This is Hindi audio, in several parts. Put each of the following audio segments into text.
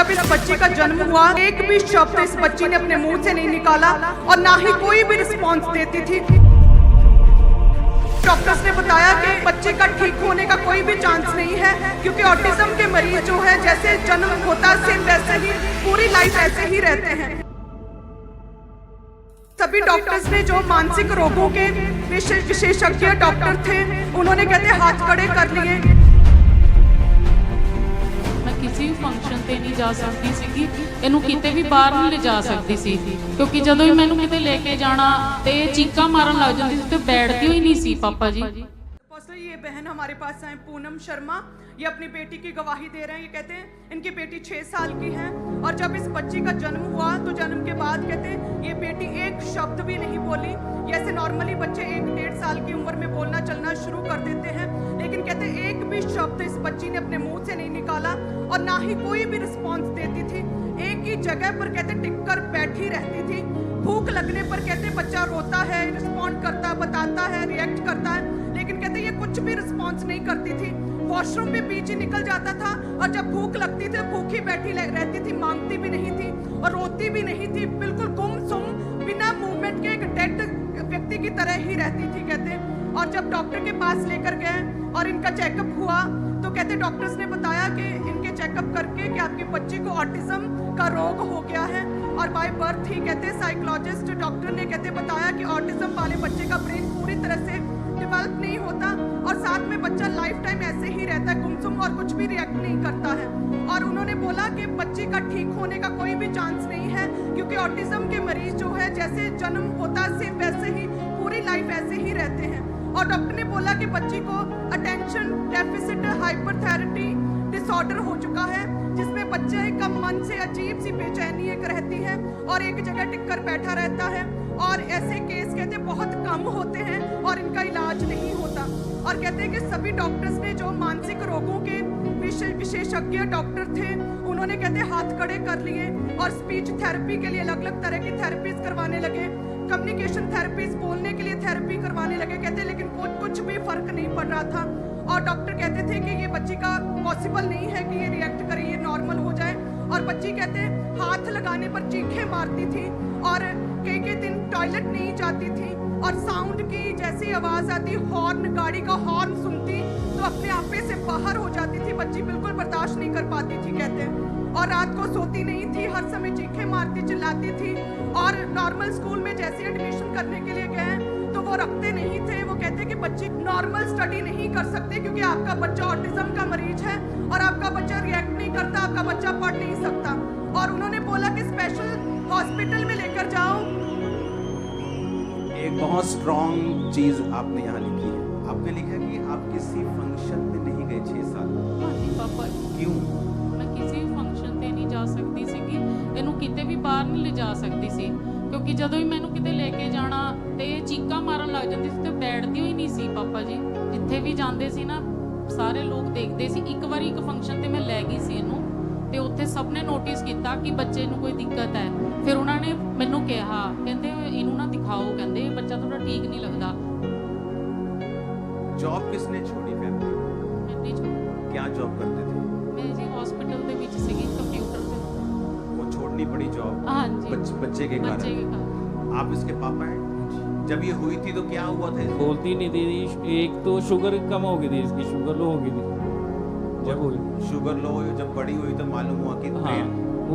जब इस बच्ची का जन्म हुआ एक भी शब्द इस बच्ची ने अपने मुंह से नहीं निकाला और ना ही कोई भी रिस्पॉन्स देती थी। डॉक्टर्स ने बताया कि बच्चे का ठीक होने का कोई भी चांस नहीं है, क्योंकि ऑटिज्म के मरीज जो है जैसे जन्म होता सेम वैसे ही पूरी लाइफ ऐसे ही रहते हैं। सभी डॉक्टर्स ने जो मानसिक रोगों के विशेषज्ञ डॉक्टर थे उन्होंने कहते हाथ खड़े कर लिए। किसी भी फंक्शन ਤੇ ਨਹੀਂ ਜਾ ਸਕਦੀ ਸੀਗੀ, ਇਹਨੂੰ ਕਿਤੇ ਵੀ ਬਾਹਰ ਨਹੀਂ ਲਿਜਾ ਸਕਦੀ ਸੀ, ਕਿਉਂਕਿ ਜਦੋਂ ਵੀ ਮੈਨੂੰ ਕਿਤੇ ਲੈ ਕੇ ਜਾਣਾ ਤੇ ਚੀਕਾਂ ਮਾਰਨ ਲੱਗ ਜਾਂਦੀ ਸੀ ਤੇ ਬੈਠਦੀ ਹੀ ਨਹੀਂ ਸੀ ਪਾਪਾ जी। ये बहन हमारे पास आए पूनम शर्मा, ये अपनी बेटी की गवाही दे रहे हैं। ये कहते हैं इनकी बेटी 6 साल की है और जब इस बच्ची का जन्म हुआ तो जन्म के बाद कहते हैं ये बेटी एक शब्द भी नहीं बोली। जैसे नॉर्मली बच्चे 1-1.5 साल की उम्र में बोलना चलना शुरू कर देते हैं, लेकिन कहते हैं एक भी शब्द इस बच्ची ने अपने मुंह से नहीं निकाला और ना ही कोई भी रिस्पॉन्स देती थी। एक ही जगह पर कहते टिक कर बैठी रहती थी। भूख लगने पर कहते बच्चा रोता है, रिस्पॉन्ड करता, बताता है, रिएक्ट करता है, लेकिन कहते ये कुछ भी रिस्पॉन्स नहीं करती थी। वॉशरूम भी बीच ही निकल जाता था और जब भूख लगती थी भूखी बैठी रहती थी, मांगती भी नहीं थी और रोती भी नहीं थी। बिल्कुल गुमसुम बिना मूवमेंट के एक डेड व्यक्ति की तरह ही रहती थी कहते। और जब डॉक्टर के पास लेकर गए और इनका चेकअप हुआ तो कहते डॉक्टर्स ने बताया कि इनके चेकअप करके कि आपकी बच्ची को ऑटिज्म का रोग हो गया है और बाय बर्थ ही कहते साइकोलॉजिस्ट डॉक्टर ने कहते बताया कि ऑटिज्म वाले बच्चे का ब्रेन पूरी तरह से डेवलप नहीं होता और साथ में बच्चा लाइफ टाइम ऐसे ही रहता है गुमसुम और कुछ भी रिएक्ट नहीं करता है। और उन्होंने बोला कि बच्चे का ठीक होने का कोई भी चांस नहीं है, क्योंकि ऑटिज्म के मरीज जो है जैसे जन्म होता सेम वैसे ही पूरी लाइफ ऐसे ही रहते हैं। और डॉक्टर ने बोला कि बच्ची को अटेंशन डेफिसिट हाइपरथैरेटी डिसऑर्डर हो चुका है, जिसमें बच्चे का मन से अजीब सी बेचैनी एक रहती है और एक जगह टिक कर बैठा रहता है। और ऐसे केस कहते बहुत कम होते हैं और इनका इलाज नहीं होता। और कहते हैं कि सभी डॉक्टर्स ने जो मानसिक रोगों के विशेषज्ञ डॉक्टर थे उन्होंने कहते हाथ खड़े कर लिए और स्पीच थेरेपी के लिए अलग अलग तरह की थेरेपीज करवाने लगे, कम्युनिकेशन थेरेपीज बोलने के लिए थेरेपी करवाने लगे कहते, लेकिन कुछ भी फर्क नहीं पड़ रहा था। और डॉक्टर कहते थे कि ये बच्ची का पॉसिबल नहीं है कि ये रिएक्ट करे, ये नॉर्मल हो जाए। और बच्ची कहते हाथ लगाने पर चीखें मारती थी और कई दिन टॉयलेट नहीं जाती थी और साउंड की जैसी आवाज़ आती, हॉर्न गाड़ी का हॉर्न सुनती तो अपने आपे से बाहर हो जाती थी। बच्ची बिल्कुल बर्दाश्त नहीं कर पाती थी कहते हैं। और रात को सोती नहीं थी, हर समय चीखें मारती चिल्लाती थी। और नॉर्मल स्कूल में जैसे एडमिशन करने के लिए गए तो वो रखते नहीं थे। वो कहते कि बच्ची नॉर्मल स्टडी नहीं कर सकते क्योंकि आपका बच्चा ऑटिज्म का मरीज है और आपका बच्चा रिएक्ट नहीं करता, आपका बच्चा पढ़ नहीं सकता। और उन्होंने बोला कि स्पेशल हॉस्पिटल में लेकर जाओ। एक बहुत स्ट्रॉन्ग चीज आपने यहाँ लिखी है। आपने लिखा कि आप किसी फंक्शन में नहीं गए 6 साल। पापा क्यों? मैं किसी भी फंक्शन ਤੇ ਨਹੀਂ ਜਾ ਸਕਦੀ ਸੀਗੀ, ਇਹਨੂੰ ਕਿਤੇ ਵੀ ਬਾਹਰ ਨਹੀਂ ਲਿਜਾ ਸਕਦੀ ਸੀ, ਕਿਉਂਕਿ ਜਦੋਂ ਵੀ ਮੈਨੂੰ ਕਿਤੇ ਲੈ ਕੇ ਜਾਣਾ ਤੇ ਚੀਕਾਂ ਮਾਰਨ ਲੱਗ ਜਾਂਦੀ ਸੀ ਤੇ ਬੈਠਦੀ ਹੀ ਨਹੀਂ ਸੀ ਪਾਪਾ ਜੀ। ਜਿੱਥੇ ਵੀ ਜਾਂਦੇ ਸੀ ਨਾ ਸਾਰੇ ਲੋਕ ਦੇਖਦੇ ਸੀ। ਇੱਕ ਵਾਰੀ ਇੱਕ ਫੰਕਸ਼ਨ ਤੇ ਮੈਂ ਲੈ ਗਈ ਸੀ ਇਹਨੂੰ ਤੇ ਉੱਥੇ ਸਭ ਨੇ ਨੋਟਿਸ ਕੀਤਾ ਕਿ ਬੱਚੇ ਨੂੰ ਕੋਈ ਦਿੱਕਤ ਹੈ। ਫਿਰ ਉਹਨਾਂ ਨੇ ਮੈਨੂੰ ਕਿਹਾ ਕਹਿੰਦੇ ਇਹਨੂੰ ਨਾ ਦਿਖਾਓ, ਕਹਿੰਦੇ ਬੱਚਾ ਥੋੜਾ ਠੀਕ ਨਹੀਂ ਲੱਗਦਾ। जॉब किसने छोड़ी फैमिली? मैंने छोड़ी। क्या जॉब करते थे? मैं जी हॉस्पिटल ਦੇ ਵਿੱਚ ਸੀਗੀ ਕੰਪਿਊਟਰ ਤੇ। वो छोड़नी पड़ी जॉब हाँ जी, बच्चे के बच्चे के कारण। कारण। आप इसके पापा हैं? जब ये हुई थी तो क्या हुआ था? बोलती नहीं थी। एक तो शुगर कम हो गई थी, इसकी शुगर लो हो गई थी जब हुई। शुगर लो जब बड़ी हुई तो मालूम हुआ कि हाँ,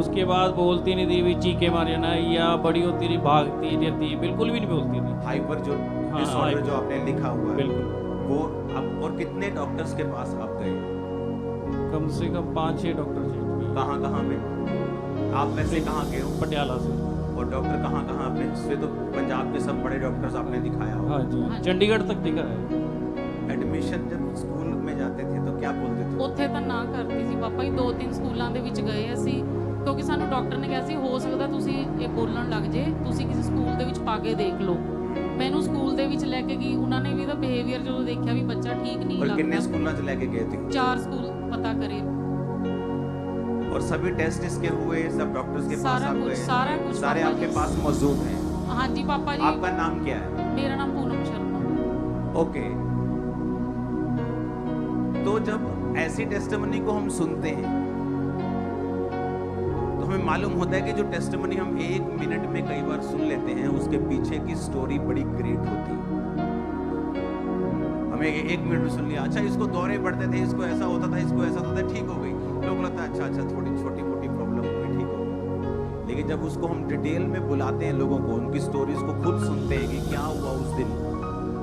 उसके बाद बोलती नहीं थी, भी चीखे मारे ना, या बड़ी होती रही भागती रहती, बिल्कुल भी नहीं बोलती थी। हाइपर जो हाँ, डिसऑर्डर हाइपर। जो आपने लिखा हुआ है बिल्कुल। वो अब और कितने डॉक्टर्स के पास आप गए? कम से कम 5-6 डॉक्टर चेंज किए। कहाँ में? आप में से कहाँ गए हो? पटियाला से। और डॉक्टर कहाँ पे से? तो पंजाब के सब बड़े डॉक्टर्स आपने दिखाया हो। हाँ जी, हाँ जी। चंडीगढ़ तक दिखा है। एडमिशन जब स्कूल में जाते थे तो क्या बोलते थे? ਉੱਥੇ ਤਾਂ ਨਾ ਕਰਦੀ ਸੀ ਪਾਪਾ ਜੀ। 2-3 ਸਕੂਲਾਂ ਦੇ ਵਿੱਚ ਗਏ ਅਸੀਂ, ਕਿਉਂਕਿ ਸਾਨੂੰ ਡਾਕਟਰ ਨੇ ਕਿਹਾ ਸੀ ਹੋ ਸਕਦਾ ਤੁਸੀਂ ਇਹ ਬੋਲਣ ਲੱਗ ਜੇ, ਤੁਸੀਂ ਕਿਸੇ ਸਕੂਲ ਦੇ ਵਿੱਚ ਪਾ ਕੇ ਦੇਖ ਲਓ। ਮੈਨੂੰ ਸਕੂਲ ਦੇ ਵਿੱਚ ਲੈ ਕੇ ਗਈ, ਉਹਨਾਂ ਨੇ ਵੀ ਇਹਦਾ ਬਿਹੇਵੀਅਰ ਜਦੋਂ ਦੇਖਿਆ ਵੀ ਬੱਚਾ ਠੀਕ ਨਹੀਂ और कितने ਲੱਗਦਾ। स्कूलों से लेके गए थे? 4 ਸਕੂਲ ਪਤਾ ਕਰੇ, और सभी टेस्ट इसके हुए, सब डॉक्टर्स के पास सारा आप कुछ गए? सारा कुछ सारे पापा आपके जी। पास मौजूद हैं। ਹਾਂਜੀ ਪਾਪਾ ਜੀ। आपका नाम क्या है? ਮੇਰਾ ਨਾਮ पूनम शर्मा। ओके। तो जब ऐसी टेस्टिमनी को हम सुनते हैं हमें मालूम होता है कि जो टेस्टिमनी हम 1 मिनट में कई बार सुन लेते हैं, उसके पीछे की स्टोरी बड़ी ग्रेट होती है। हमें 1 मिनट में सुन लिया, अच्छा इसको दौरे पड़ते थे, इसको ऐसा होता था, इसको ऐसा होता था, ठीक हो गई। लोग लगता है अच्छा थोड़ी छोटी मोटी प्रॉब्लम हो गई, ठीक हो गई। लेकिन जब उसको हम डिटेल में बुलाते हैं लोगों को, उनकी स्टोरीज को खुद सुनते हैं कि क्या हुआ उस दिन,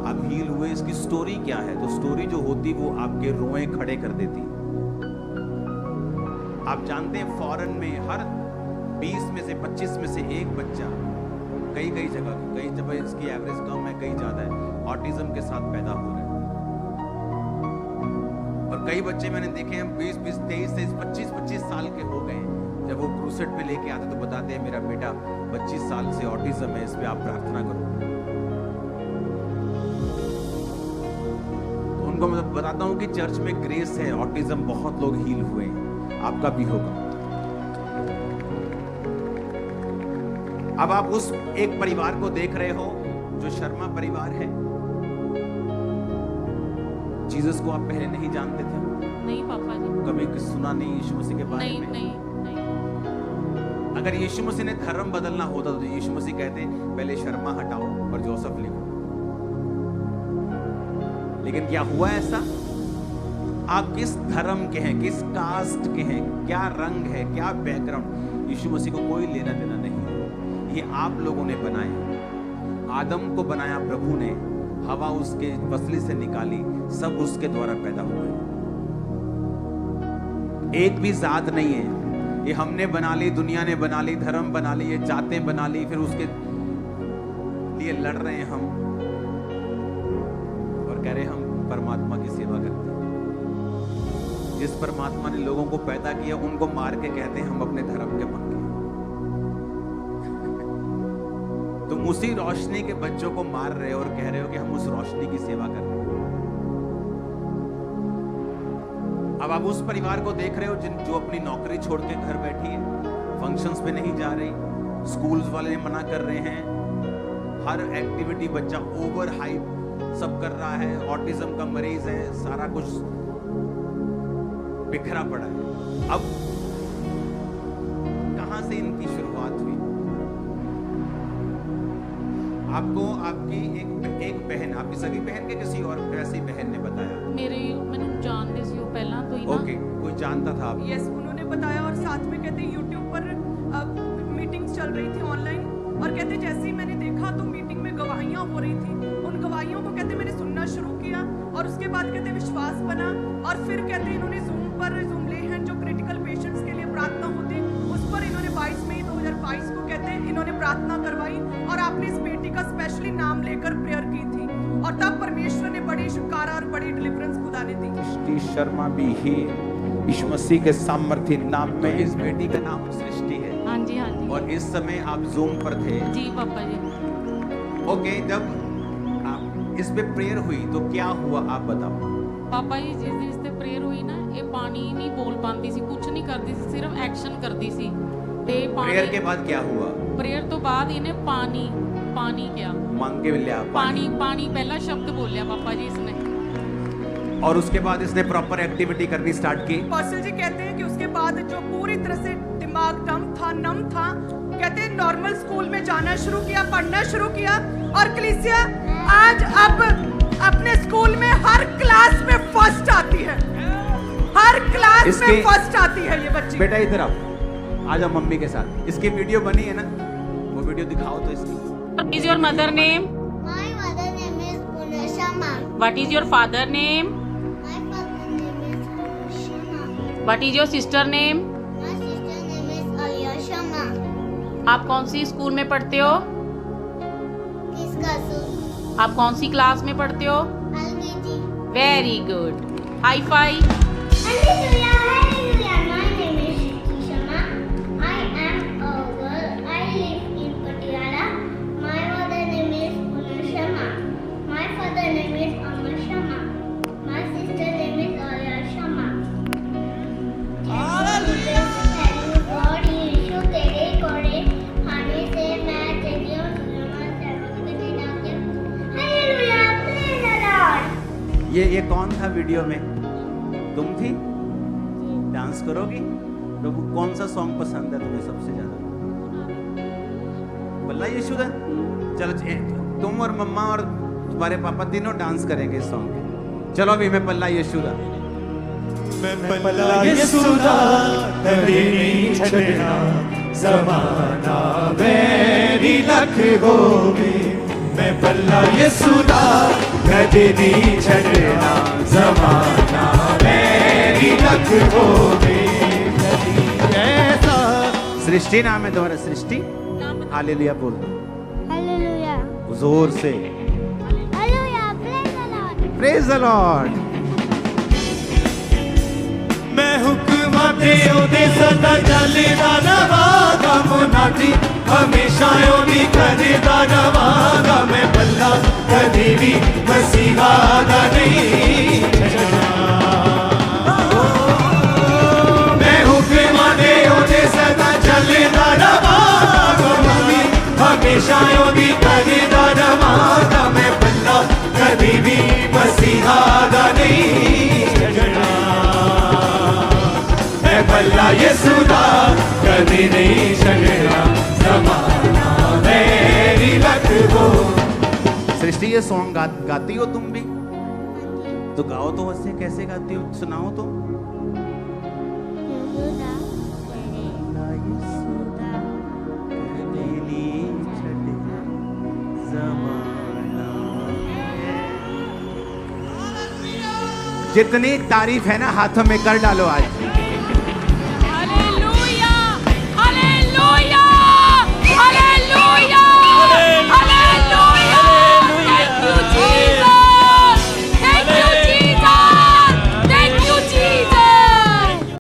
आप हील हुए, इसकी स्टोरी क्या है, तो स्टोरी जो होती वो आपके रोए खड़े कर देती। आप जानते हैं फॉरेन में हर 20 में से 25 में से एक बच्चा कई जगह इसकी एवरेज कम है, कई ज्यादा है, ऑटिज्म के साथ पैदा हो रहे हैं। और कई बच्चे मैंने देखे हैं 20 23 से 25 साल के हो गए, जब वो क्रूसेड पे लेके आते तो बताते हैं मेरा बेटा 25 साल से ऑटिज्म है, इस पे आप प्रार्थना करो। तो उनको मैं बताता हूं कि चर्च में ग्रेस है, ऑटिज्म बहुत लोग हील हुए हैं, आपका भी होगा। अब आप उस एक परिवार को देख रहे हो जो शर्मा परिवार है। जीसस को आप पहले नहीं जानते थे? नहीं पापा जी, कभी सुना नहीं यीशु मसीह के बारे में? नहीं। अगर यीशु मसीह ने धर्म बदलना होता तो यीशु मसीह कहते पहले शर्मा हटाओ और जोसेफ लिखो। लेकिन क्या हुआ ऐसा? आप किस धर्म के हैं, किस कास्ट के हैं, क्या रंग है, क्या बैकग्राउंड, यीशु मसीह को कोई लेना देना नहीं है। ये आप लोगों ने बनाया। आदम को बनाया प्रभु ने, हवा उसके पसली से निकाली, सब उसके द्वारा पैदा हुए। एक भी जात नहीं है, ये हमने बना ली, दुनिया ने बना ली, धर्म बना ली, ये जातें बना ली, फिर उसके लिए लड़ रहे हैं हम और कह रहे हम परमात्मा की सेवा करते हैं। जिस परमात्मा ने लोगों को पैदा किया उनको मार के कहते हैं हम अपने धर्म के पक्के। तुम उसी रोशनी के बच्चों को मार रहे हो और कह रहे हो कि हम उस रोशनी की सेवा कर रहे हैं। अब आप उस परिवार को देख रहे हो जो अपनी नौकरी छोड़ के घर बैठी है, फंक्शंस पे नहीं जा रही, स्कूल्स वाले मना कर रहे हैं, हर एक्टिविटी बच्चा ओवर हाइप सब कर रहा है, ऑटिज्म का मरीज है, सारा कुछ बिखरा पड़ा है। अब कहां से इनकी शुरुआत हुई? आपको आपकी एक बहन, आपकी सगी बहन के किसी और ऐसी बहन ने बताया? मैंने जानते सी पहला तो ही ना। ओके, कोई जानता था आप? यस, उन्होंने बताया और साथ में कहते यूट्यूब पर मीटिंग्स चल रही थी ऑनलाइन, और कहते जैसे ही मैंने देखा तो मीटिंग में गवाहियां हो रही थी। उन गवाहियों को कहते मैंने सुनना शुरू किया और उसके बाद कहते विश्वास बना, और फिर कहते इन्होंने जूम ले हैं जो क्रिटिकल पेशेंट्स के लिए प्रार्थना होती, उस पर इन्होंने 22 मई 2022 को कहते इन्होंने प्रार्थना करवाई और आपने इस बेटी का स्पेशली नाम लेकर प्रेयर की थी, और तब परमेश्वर ने बड़ी छुटकारा और बड़ी डिलीवरेंस खुदा ने दी। सृष्टि शर्मा भी ही यीशु मसीह के सामर्थ्य नाम में, इस बेटी का नाम सृष्टि है। हाँ जी। और इस समय आप जूम पर थे? जी पापा जी। ओके, जब आप इस पे प्रेयर हुई तो क्या हुआ आप बताओ? पापा जी जिस दिन इसते प्रेयर हुई ना, ये पानी नहीं बोल पाती सी, कुछ नहीं करती सी, सिर्फ एक्शन करती सी। ते प्रेयर के बाद क्या हुआ? प्रेयर तो बाद इन्हें पानी क्या मांग के लिया? पानी पहला शब्द बोलिया पापा जी इसने, और उसके बाद इसने प्रॉपर एक्टिविटी करनी स्टार्ट की। पास्टर जी कहते हैं कि उसके बाद जो पूरी तरह से दिमाग नम था, कहते हैं नॉर्मल स्कूल में जाना शुरू किया, पढ़ना शुरू किया, और कलीसिया आज अब अपने स्कूल में हर क्लास में फर्स्ट आती है, हर क्लास में फर्स्ट आती है ये बच्ची। बेटा इधर आओ, आ जाओ मम्मी के साथ। इसकी वीडियो बनी है ना, वो वीडियो दिखाओ तो इसकी। What is your mother name? My mother name is Punashama. What is your father name? My father name is Punashama. What is your sister name? My sister name is Aliyashama. आप कौन सी स्कूल में पढ़ते हो? किसका सूट? आप कौन सी क्लास में पढ़ते हो? LKG. Very good, hi fi. Hallelujah, hallelujah. My name is Shama. I am a girl. I live in Patiala. My mother name is Punashama. My father name is Amashama. My sister name is Aliyashama. Hallelujah. God यीशु तेरे कोड़े खाने से मैं तेरी और सुलैमान सर्वों के दिन आके हालेलुया प्रेज द लॉर्ड। ये कौन था वीडियो में? तुम थी? डांस करोगी? प्रभु कौन सा सॉन्ग पसंद है तुम्हें सबसे ज्यादा? बल्ला यीशुदा। चलो तुम और मम्मा और तुम्हारे पापा तीनों डांस करेंगे इस सॉन्ग पे। चलो अभी मैं पल्ला यीशुदा। मैं पल्ला यीशुदा कभी नहीं छड़ना, ज़माना मेरी लख होवे। मैं पल्ला यीशुदा कभी नहीं छड़ना, ज़माना मेरी लख होवे। ऐसा सृष्टि नाम है तुम्हारा, सृष्टि। हालेलुया बोल दो Hallelujah. जोर से। Hallelujah. Praise the Lord. Praise the Lord. मैं हुक्म दे ओदे सदा चलदा रवांगा, मुनादी हमेशा ओदी करदा रवांगा। मैं पल्ला कदी भी मसीहा दा नहीं छड़ना। मैं हुक्म दे ओदे सदा चलदा रवांगा, हमेशा ओदी करदा रवांगा। मैं पल्ला कदी भी मसीहा दा नहीं छड़ना। मैं पल्ला यीशुदा कदी नहीं छड़ना, ज़माना मेरी लख हो। सृष्टि ये सॉन्ग गाती हो तुम भी? तो गाओ तो वैसे कैसे गाती हो, सुनाओ तो। जितनी तारीफ है ना हाथों में कर डालो आज।